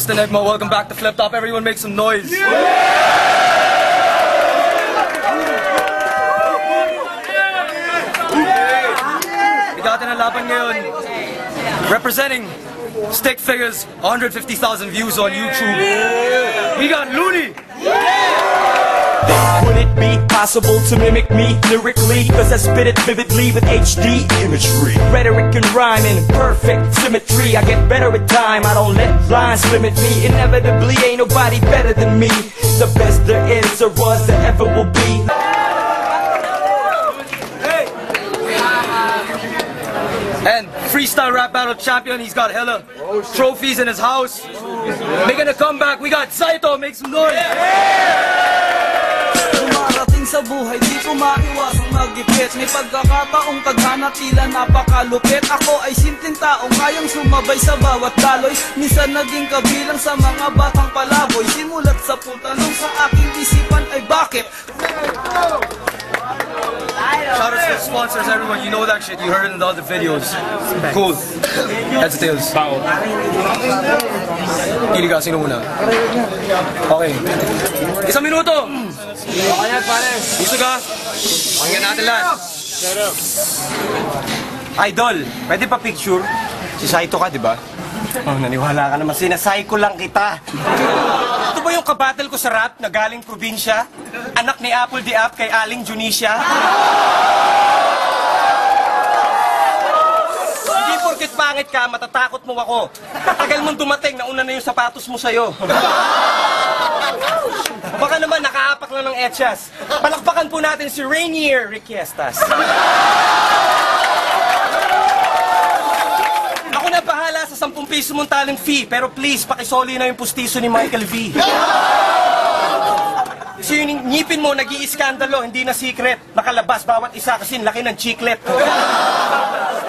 host Enigma. Welcome back to Flip Top. Everyone make some noise. We got in a laban ngayon. Representing Stick Figures, 150,000 views on YouTube. We got Looney. Would it be possible to mimic me lyrically? Cause I spit it vividly with HD imagery, rhetoric and rhyme in perfect symmetry. I get better with time, I don't let lines limit me. Inevitably ain't nobody better than me. The best there is or was there ever will be. And freestyle rap battle champion, he's got hella trophies in his house. Making a comeback, we got Saito, make some noise. Dumarating sa buhay, di ko maiwasang magipit. May pagkakataong tadhana, tila napakalupit. Ako ay simpleng taong kayang sumabay sa bawat daloy. Minsan naging kabilang sa mga batang palaboy. Simulat sa putanong sa aking isipan ay bakit? Shout out to the sponsors, everyone. You know that shit. You heard it in the other videos. Cool. Heads or tails? Bao. Pili ka. Sino muna? Okay. 1 minuto. Ayan, pare. Gusto ka? Pakinggan natin lahat. Idol, pwede pa picture? Si Saito ka, di ba? Oh, naniwala ka naman. Sinasay ko lang kita. Ito ba yung kabattle ko sa rap na galing probinsya? Anak ni Apple di Ap kay Aling Junisha? Hindi porket pangit ka, matatakot mo ako. Tagal mong dumating, nauna na yung sapatos mo sa'yo. Baka naman nakaapak lang ng etchas. Palakpakan po natin si Rainier Riquiestas. Ako na bahala sa 10 piso mong talent fee, pero please, pakisoli na yung pustiso ni Michael V. So yung ngipin mo, nag-iiskandalo, hindi na secret. Nakalabas bawat isa kasi laki ng chiclet.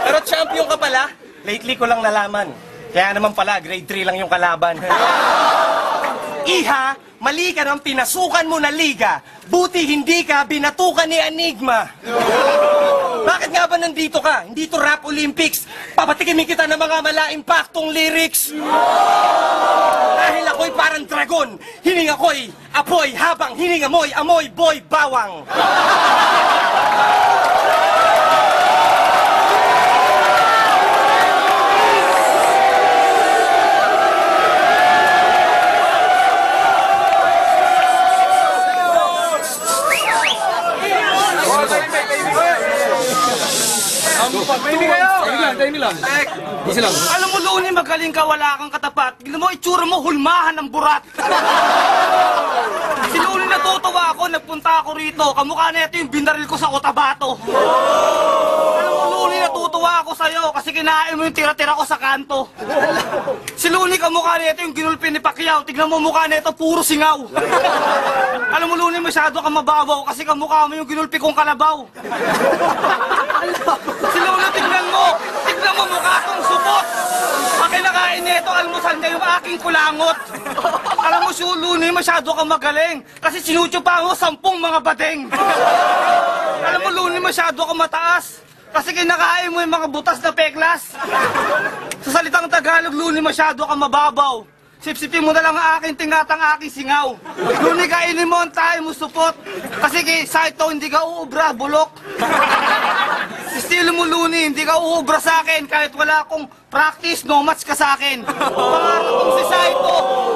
Pero champion ka pala, lately ko lang nalaman. Kaya naman pala, grade 3 lang yung kalaban. Iha, mali ka ng pinasukan mo na liga. Buti hindi ka binatukan ni Enigma. Bakit nga ba nandito ka? Hindi to rap Olympics. Papatikimin kita ng mga mala-impactong lyrics. Dahil ako'y parang dragon, hining ako'y apoy, habang hining amoy, amoy, boy, bawang. Timing lang. Easy lang. Alam mo, Looney, magaling ka, wala kang katapat. Tignan mo, itsura mo, hulmahan ng burat. Si Looney, natutuwa ako, nagpunta ako rito. Kamukha na ito yung binaril ko sa Cotabato. Alam mo, Looney, natutuwa ako sa'yo kasi kinain mo yung tira-tira ko sa kanto. Si Looney, kamukha na ito yung ginulpi ni Pacquiao. Tignan mo, mukha na ito, puro singaw. Alam mo, Looney, masyado ka mababaw kasi kamukha mo yung ginulpi kong kalabaw. Si Looney, tignan mo, mukha kong supot. Ang kinakain nito, almusal niya yung aking kulangot. Alam mo, si Looney, masyado kang magaling kasi sinutyupa mo 10 mga badeng. Alam mo, Looney, masyado kang mataas kasi kinakain mo yung mga butas na peklas. Sa salitang Tagalog, Looney, masyado kang mababaw. Sipsipin mo na lang ang aking tingatang aking singaw. Looney, kainin mo ang tayo mo supot. Kasi kay Saito, hindi ka uubra, bulok. Estilo mo, Looney, hindi ka uubra sa akin. Kahit wala akong practice, no match ka sa akin. Pangarap kong si Saito,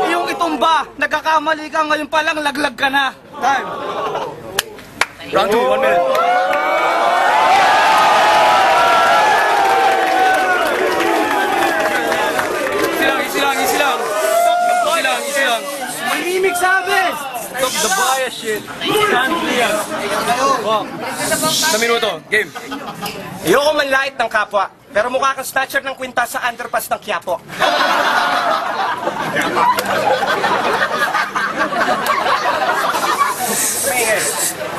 iyong itumba. Nagkakamali ka, ngayon pa lang laglag ka na. Time. Round 2, 1 minute. Manimik sabes! Stop the bias shit. Stand clear. Wow. 1 minuto. Game. Ayoko manlait ng kapwa, pero mukha kang snatcher ng kwintas sa underpass ng Quiapo.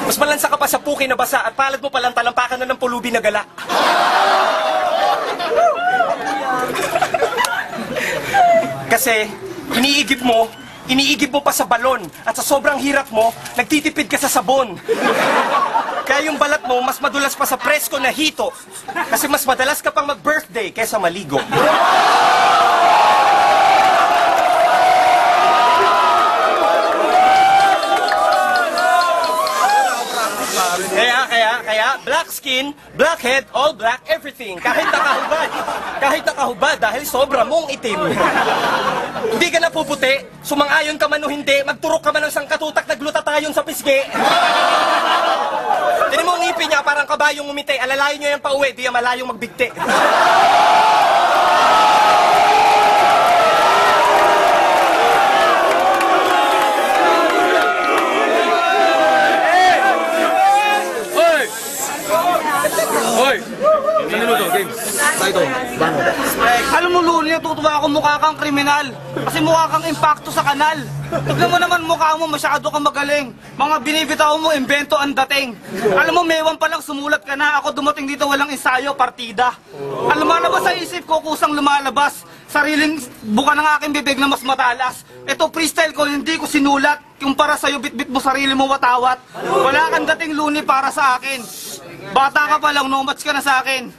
Mas malansa ka pa sa puki na basa at palad mo palang talampakan na ng pulubi na gala. Kasi, iniigib mo pa sa balon at sa sobrang hirap mo, nagtitipid ka sa sabon. Kaya yung balat mo, mas madulas pa sa presko na hito. Kasi mas madalas ka pang mag-birthday kaysa maligo. mukha, black skin, black head, all black, everything. Kahit nakahubad dahil sobra mong itim. Hindi ka napuputi, sumang-ayon ka man o hindi, magturok ka man ng sangkatutak, naglutatayon sa pisngi. Tinan mo ang ngipin niya, parang kabayong umiti. Alalayan niyo yan pa uwi, di yan malayong magbigti. Hoy! Isang minuto, game. Tayo, bano. Alam mo, Luli, natutuwa ako mukha kang kriminal. Kasi mukha kang impacto sa kanal. Tignan mo naman mukha mo, masyado kang magaling. Mga binibitaw mo, invento ang dating. Alam mo, mewan pa lang sumulat ka na. Ako dumating dito, walang ensayo, partida. Alam mo, lumalabas sa isip ko, kusang lumalabas. Sariling buka ng aking bibig na mas matalas. Ito freestyle ko, hindi ko sinulat. Yung para sa'yo, bitbit mo sarili mo watawat. Wala kang dating, Luni, para sa akin. Bata ka pa lang, no match ka na sa akin.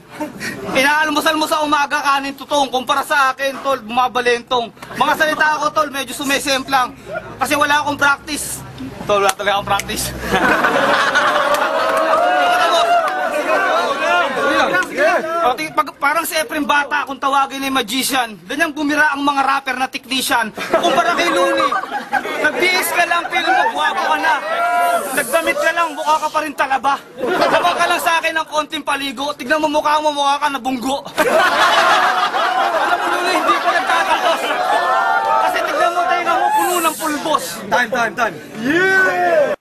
Inaalmusal mo sa umaga, kanin tutong. Kumpara sa akin, tol, bumabalentong. Mga salita ko, tol, medyo sumesemplang. Kasi wala akong practice. Tol, wala talaga akong practice. Parang si Efrem Bata kung tawagin ay magician. Ganyang bumira ang mga rapper na technician. Kumpara kay Luni, nag-BS ka lang, feeling mo buwago ka na. Nagdamit ka lang, mukha ka pa rin talaba. Habang ka lang sa akin ng konting paligo, tignan mo mukha ka na bunggo. Alam mo, Luni, hindi ka nagtatapos. Kasi tignan mo, tayo mo puno ng pulbos. Time. Yeah!